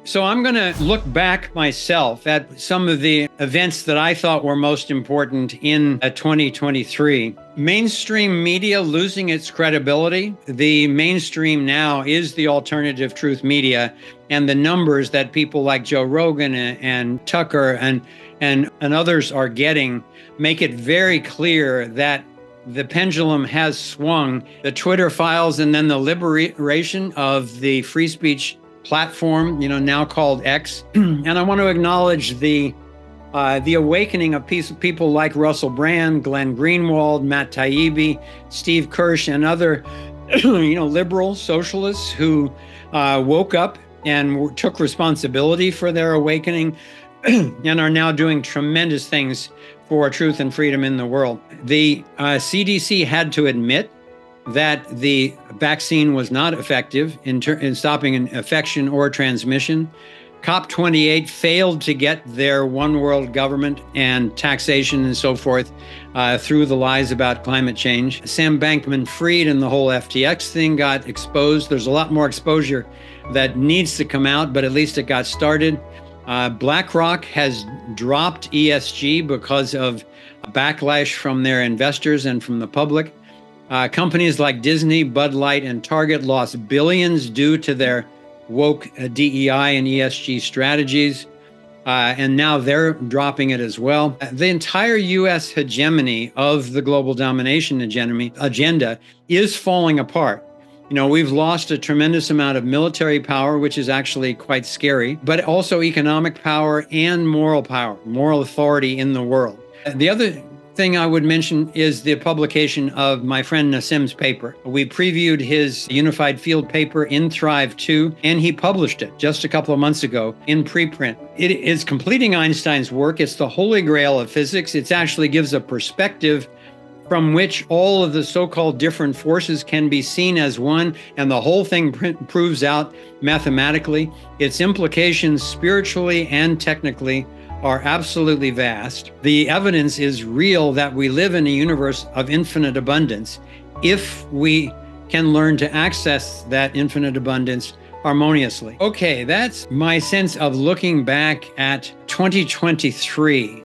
So I'm going to look back myself at some of the events that I thought were most important in 2023. Mainstream media losing its credibility. The mainstream now is the alternative truth media, and the numbers that people like Joe Rogan and Tucker and others are getting make it very clear that the pendulum has swung. The Twitter files and then the liberation of the free speech platform, now called X. And I want to acknowledge the awakening of people like Russell Brand, Glenn Greenwald, Matt Taibbi, Steve Kirsch, and other, liberal socialists who woke up and took responsibility for their awakening and are now doing tremendous things for truth and freedom in the world. The CDC had to admit that the vaccine was not effective in stopping an infection or transmission. COP28 failed to get their one world government and taxation and so forth through the lies about climate change. Sam Bankman-Fried and the whole FTX thing got exposed. There's a lot more exposure that needs to come out, but at least it got started. BlackRock has dropped ESG because of backlash from their investors and from the public. Companies like Disney, Bud Light, and Target lost billions due to their woke DEI and ESG strategies, and now they're dropping it as well. The entire U.S. hegemony of the global domination agenda is falling apart. We've lost a tremendous amount of military power, which is actually quite scary, but also economic power and moral authority in the world. The other thing I would mention is the publication of my friend Nassim's paper. We previewed his unified field paper in Thrive 2, and he published it just a couple of months ago in preprint. It is completing Einstein's work. It's the holy grail of physics. It actually gives a perspective from which all of the so-called different forces can be seen as one, and the whole thing proves out mathematically. Its implications spiritually and technically are absolutely vast. The evidence is real that we live in a universe of infinite abundance if we can learn to access that infinite abundance harmoniously. Okay, that's my sense of looking back at 2023.